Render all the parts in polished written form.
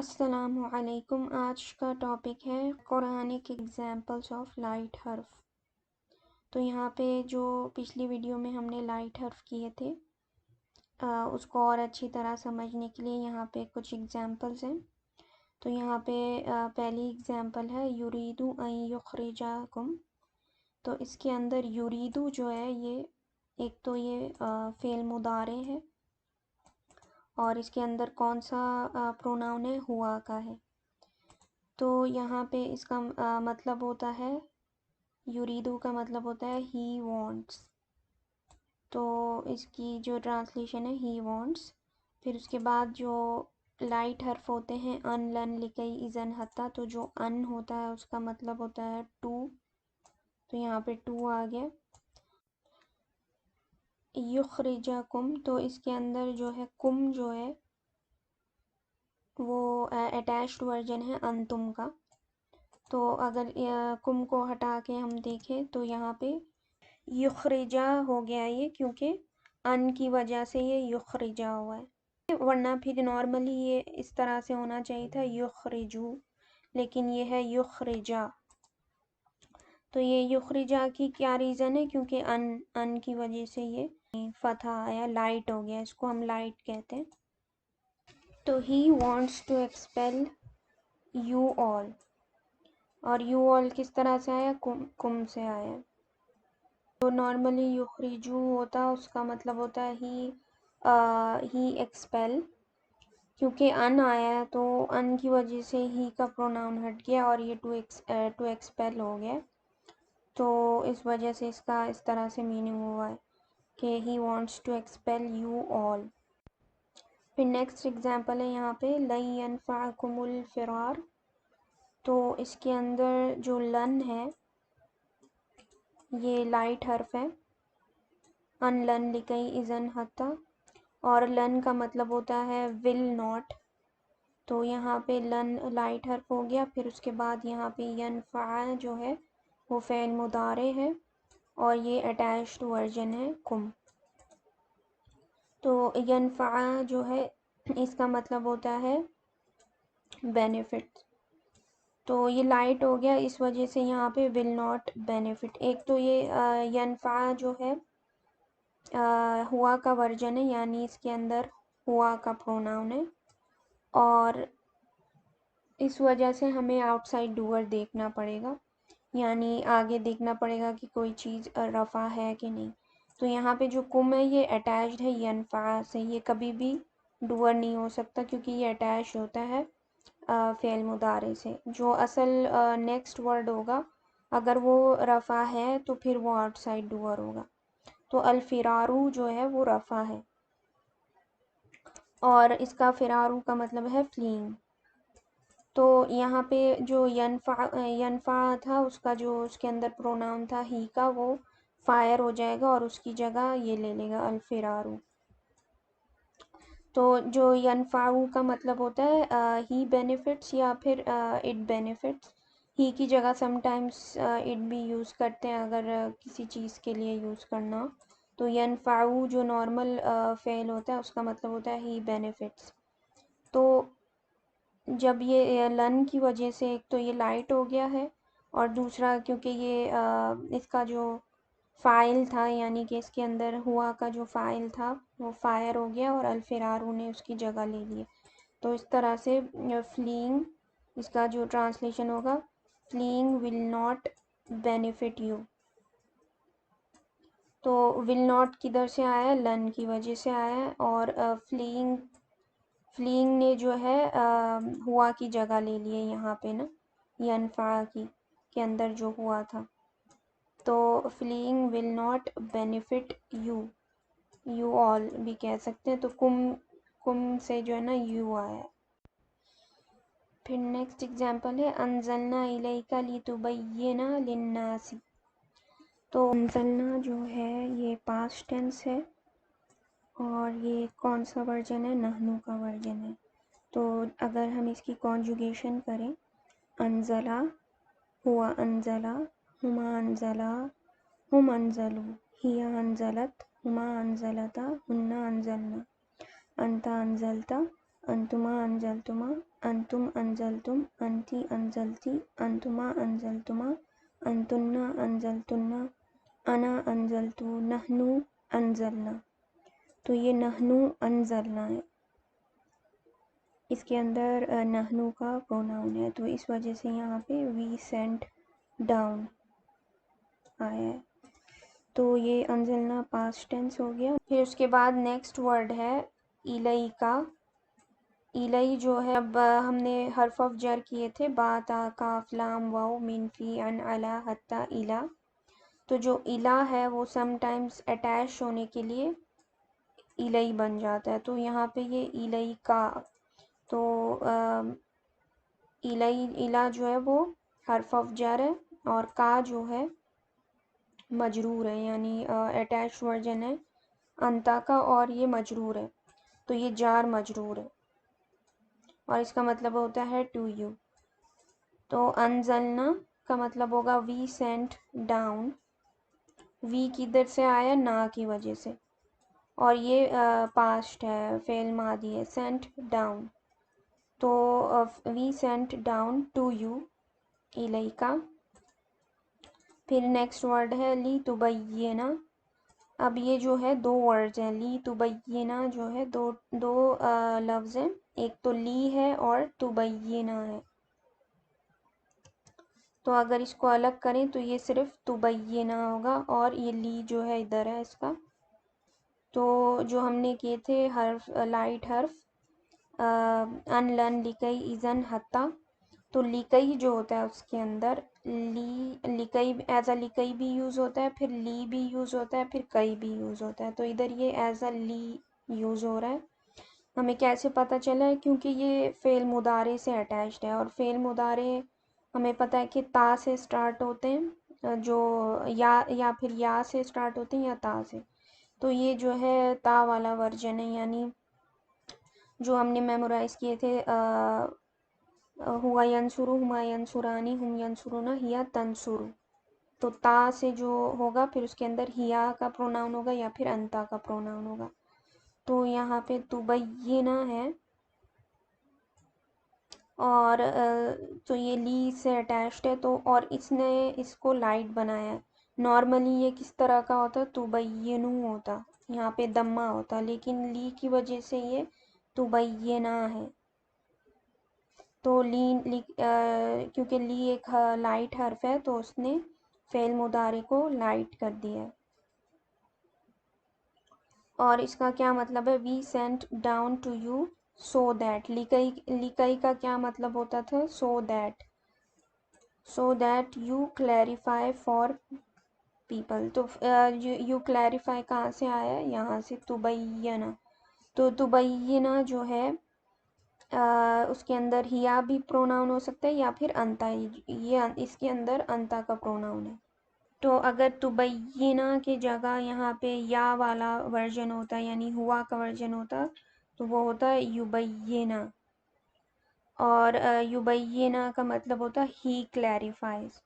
अस्सलामु अलैकुम। आज का टॉपिक है कुरानिक एग्जाम्पल्स ऑफ लाइट हर्फ। तो यहाँ पे जो पिछली वीडियो में हमने लाइट हर्फ किए थे उसको और अच्छी तरह समझने के लिए यहाँ पे कुछ एग्जाम्पल्स हैं। तो यहाँ पे पहली एग्जाम्पल है युरीदु अन युखरिजाकुम। तो इसके अंदर युरीदु जो है ये एक तो ये फ़ेल मुदारे है और इसके अंदर कौन सा प्रोनाउन है, हुआ का है। तो यहाँ पे इसका मतलब होता है, युरीदू का मतलब होता है ही वॉन्ट्स। तो इसकी जो ट्रांसलेशन है ही वॉन्ट्स। फिर उसके बाद जो लाइट हर्फ होते हैं अन लन लिकई इज़न हत्ता, तो जो अन होता है उसका मतलब होता है टू। तो यहाँ पे टू आ गया। युखरिजाकुम, तो इसके अंदर जो है कुम जो है वो अटैच्ड वर्जन है अंतुम का। तो अगर कुम को हटा के हम देखें तो यहाँ पे युखरिजा हो गया ये, क्योंकि अन की वजह से ये युखरिजा हुआ है, वरना फिर नॉर्मली ये इस तरह से होना चाहिए था युखरिजू, लेकिन ये है युखरिजा। तो ये युखरिजा की क्या रीज़न है, क्योंकि अन की वजह से ये फतहा आया, लाइट हो गया, इसको हम लाइट कहते हैं। तो he wants to expel you all, और यू ऑल किस तरह से आया, कुम से आया। तो नॉर्मली युखरिजू होता उसका मतलब होता है ही एक्सपेल, क्योंकि अन आया है तो अन की वजह से ही का प्रोनाउन हट गया और ये टू एक्सपेल हो गया। तो इस वजह से इसका इस तरह से मीनिंग हुआ है कि he wants to expel you all. फिर नेक्स्ट एग्जांपल है यहाँ पे लन यनफअकुमुल फिरार। तो इसके अंदर जो लन है ये लाइट हर्फ है, अन लन लिकई इज़न हत्ता, और लन का मतलब होता है विल नॉट। तो यहाँ पे लन लाइट हर्फ हो गया। फिर उसके बाद यहाँ पे यनफ़ा जो है वो फ़ेल मुदारे है और ये अटैच्ड वर्जन है कुम। तो यनफ़ा जो है इसका मतलब होता है बेनिफिट। तो ये लाइट हो गया, इस वजह से यहाँ पे विल नॉट बेनिफिट। एक तो ये यनफ़ा जो है हुआ का वर्जन है, यानी इसके अंदर हुआ का प्रोनाउन है, और इस वजह से हमें आउटसाइड डूअर देखना पड़ेगा, यानी आगे देखना पड़ेगा कि कोई चीज़ रफ़ा है कि नहीं। तो यहाँ पे जो कुम है ये अटैच्ड है यनफ़ा से, ये कभी भी डूअर नहीं हो सकता क्योंकि ये अटैच होता है फ़ेल मुदारे से। जो असल नेक्स्ट वर्ड होगा अगर वो रफ़ा है तो फिर वो आउटसाइड डूअर होगा। तो अल-फ़िरारू जो है वो रफ़ा है और इसका फ़िरारू का मतलब है फ्लीइंग। तो यहाँ पे जो यनफ़ा था उसका जो उसके अंदर प्रोनाउन था ही का, वो फायर हो जाएगा और उसकी जगह ये ले लेगा अल-फ़िरारू। तो जो यनफ़ाऊ का मतलब होता है ही बेनिफिट्स या फिर इट बेनिफिट्स। ही की जगह समटाइम्स इट भी यूज़ करते हैं अगर किसी चीज़ के लिए यूज़ करना हो। तो यनफ़ाऊ जो नॉर्मल फ़ेल होता है उसका मतलब होता है ही बेनिफिट्स। तो जब ये लन की वजह से एक तो ये लाइट हो गया है और दूसरा क्योंकि ये इसका जो फ़ाइल था, यानी कि इसके अंदर हुआ का जो फ़ाइल था वो फायर हो गया और अल-फ़िरारू ने उसकी जगह ले ली। तो इस तरह से फ्लीइंग, इसका जो ट्रांसलेशन होगा fleeing will not benefit you. तो विल नॉट किधर से आया है, लन की वजह से आया है, और फ्लीइंग ने जो है हुआ की जगह ले ली है यहाँ पे ना, यनफ़ा की के अंदर जो हुआ था। तो fleeing will not benefit you all भी कह सकते हैं। तो कुम से जो है ना यू आया है। फिर नेक्स्ट एग्जांपल है अंज़लना इलैका लितुबय्यिना लिन्नासी। तो अंज़लना जो है ये पास्ट टेंस है और ये कौन सा वर्जन है, नहनु का वर्जन है। तो अगर हम इसकी कॉन्जुगेशन करें, अंज़ला, हुआ अंज़ला, हुमा अंज़ला, हुम अंज़लू, हिया अंज़लत, हुमा अंज़लता, हुन्ना अंज़लना, अंता अंज़लता, अंतुमा अंज़लतुमा, अंतुम अंजलतुम, अंती अंजलती, अंतुमा अंजलतुमा, अंतुन्ना अंजलतुन्ना, अना अंजलतु, नहनु अंजलना। तो ये नहनु अंजलना है, इसके अंदर नहनु का प्रोनाउन है, तो इस वजह से यहाँ पे वी सेंट डाउन आया है। तो ये अंजलना पास्ट टेंस हो गया। फिर उसके बाद नेक्स्ट वर्ड है इलई का। इलई जो है, अब हमने हर्फ ऑफ जर किए थे, बा ता काफ लाम वाओ मिन फी अन अला हत्ता इला। तो जो इला है वो समटाइम्स अटैच होने के लिए इलई बन जाता है, तो यहाँ पे ये इलई का। तो इलई, इला जो है वो हर्फ ऑफ जर है, और का जो है मजरूर है, यानी अटैच वर्जन है अंता का, और ये मजरूर है, तो ये जार मजरूर है, और इसका मतलब होता है टू यू। तो अनजलना का मतलब होगा वी सेंट डाउन। वी किधर से आया? ना की वजह से, और ये पास्ट है, फेल मादी है, सेंट डाउन। तो we sent down to you इलैका। फिर नेक्स्ट वर्ड है ली तुबय्यिना। अब ये जो है दो वर्ड्स हैं, ली तुबय्यिना जो है दो लफ्ज़ हैं, एक तो ली है और तुबय्यिना है। तो अगर इसको अलग करें तो ये सिर्फ तुबय्यिना होगा, और ये ली जो है इधर है इसका। तो जो हमने किए थे हर्फ, लाइट हर्फ, अनलन लिकई इज़न हत्ता। तो लिकई जो होता है उसके अंदर लिकई एज अ लिकई भी यूज़ होता है, फिर ली भी यूज़ होता है, फिर कई भी यूज़ होता है। तो इधर ये एज अ ली यूज़ हो रहा है। हमें कैसे पता चला है? क्योंकि ये फ़ेल मुदारे से अटैच्ड है, और फ़ेल मुदारे हमें पता है कि ता से स्टार्ट होते हैं, जो या फिर या से स्टार्ट होते हैं, या ता से। तो ये जो है ता वाला वर्जन है, यानी जो हमने मेमोराइज़ किए थे, हुआ यंसुरु, हुमा यंसुरानी, हुम यंसुरुना, हिया तंसुरु। तो ता से जो होगा फिर उसके अंदर हिया का प्रोनाउन होगा या फिर अंता का प्रोनाउन होगा। तो यहाँ पे तुबय्यिना है, और तो ये ली से अटैच्ड है, तो और इसने इसको लाइट बनाया है। नॉर्मली ये किस तरह का होता? तुबय्यिनु होता, यहाँ पे दम्मा होता, लेकिन ली की वजह से ये तुबय्यिना है। तो क्योंकि ली एक लाइट हर्फ है, तो उसने फ़ेल मुदारे को लाइट कर दिया है। और इसका क्या मतलब है? We sent down to you so that. लिकई का क्या मतलब होता था? So that you clarify for people. तो यू क्लैरिफाई कहाँ से आया? यहाँ से, तुबय्यना। तो तुबय्यना जो है, उसके अंदर हिया भी प्रोनाउन हो सकता है, या फिर अंता, ये इसके अंदर अंता का प्रोनाउन है। तो अगर तुबय्यिना की जगह यहाँ पे या वाला वर्जन होता, यानी हुआ का वर्जन होता, तो वो होता है युबय्यिना। और युबय्यिना का मतलब होता ही क्लैरिफाइज,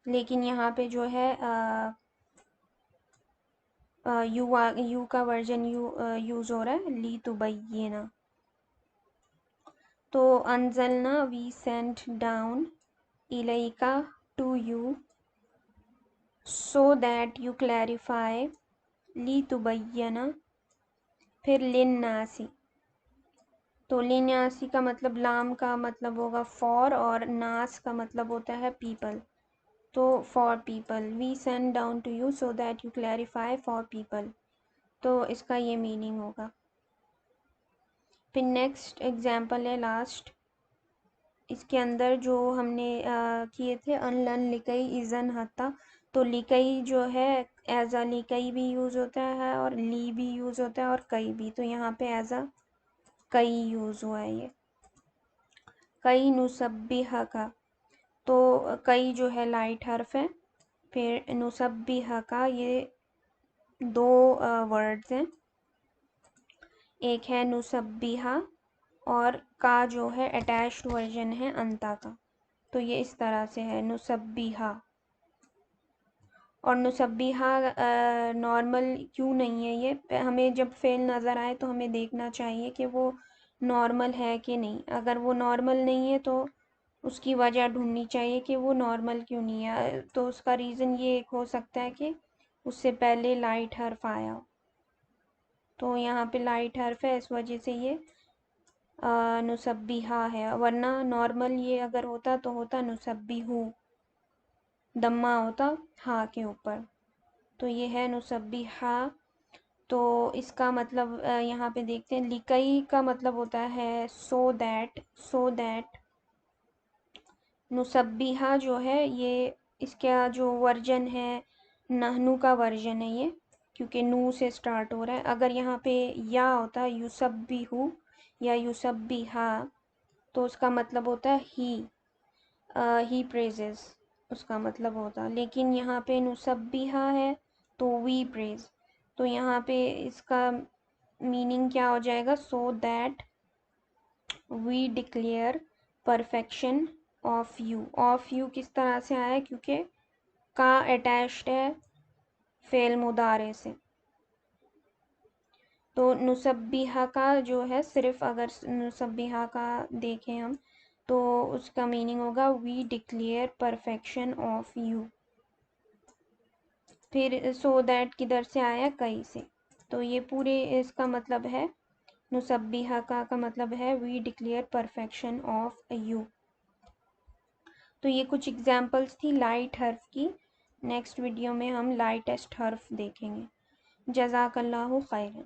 लेकिन यहाँ पे जो है यू का वर्जन यूज़ हो रहा है, ली तुबय्यिना। तो अंजलना वी सेंट डाउन इलैका to you so that you clarify ली तुबय्यना। फिर लिन्नासी। तो लिन्नासी का मतलब, लाम का मतलब होगा फॉर, और नास का मतलब होता है पीपल। तो for people, we send down to you so that you clarify for people. तो इसका ये मीनिंग होगा। फिर नेक्स्ट एग्जाम्पल है लास्ट, इसके अंदर जो हमने किए थे अनलन लिकई इज़न हत्ता। तो लिकई जो है एज अ लिकई भी यूज़ होता है, और ली भी यूज़ होता है, और कई भी। तो यहाँ पे एज अ कई यूज़ हुआ है ये। कई नुसब्बिहा का, तो कई जो है लाइट हर्फ है, फिर नुसब्बिहा का ये दो वर्ड्स हैं, एक है नुसब्बिहा, और का जो है अटैच्ड वर्जन है अंता का। तो ये इस तरह से है नुसब्बिहा। और नुसब्बिहा नॉर्मल क्यों नहीं है? ये हमें जब फ़ेल नज़र आए तो हमें देखना चाहिए कि वो नॉर्मल है कि नहीं। अगर वो नॉर्मल नहीं है तो उसकी वजह ढूंढनी चाहिए कि वो नॉर्मल क्यों नहीं है। तो उसका रीज़न ये एक हो सकता है कि उससे पहले लाइट हर्फ आया हो। तो यहाँ पे लाइट हर्फ है, इस वजह से ये नुसब्बिहा है, वरना नॉर्मल ये अगर होता तो होता नुसब्बिहु, दम्मा होता हा के ऊपर। तो ये है नुसब्बिहा। तो इसका मतलब यहाँ पे देखते हैं, लिकई का मतलब होता है सो दैट, सो दैट। नुसब्बिहा जो है ये इसका जो वर्जन है, नहनु का वर्जन है ये, क्योंकि नू से स्टार्ट हो रहा है। अगर यहाँ पे या होता युसब्बिहु या युसब्बिहा तो उसका मतलब होता है ही प्रेजेस, उसका मतलब होता। लेकिन यहाँ पे नुसब्बिहा है तो वी प्रेज। तो यहाँ पे इसका मीनिंग क्या हो जाएगा, so that we declare perfection of you. Of you किस तरह से आया है, क्योंकि का अटैच्ड है फेल मुदारे से। तो नुसब्बिहा का जो है, सिर्फ अगर नुसब्बिहा का देखें हम तो उसका मीनिंग होगा we declare perfection of you. फिर सो दैट किधर से आया, कई से। तो ये पूरे इसका मतलब है, नुसब्बिहा का मतलब है we declare perfection of you. तो ये कुछ एग्जांपल्स थी लाइट हर्फ की। नेक्स्ट वीडियो में हम लाइटेस्ट हर्फ देखेंगे। जज़ाकल्लाहु खैरन।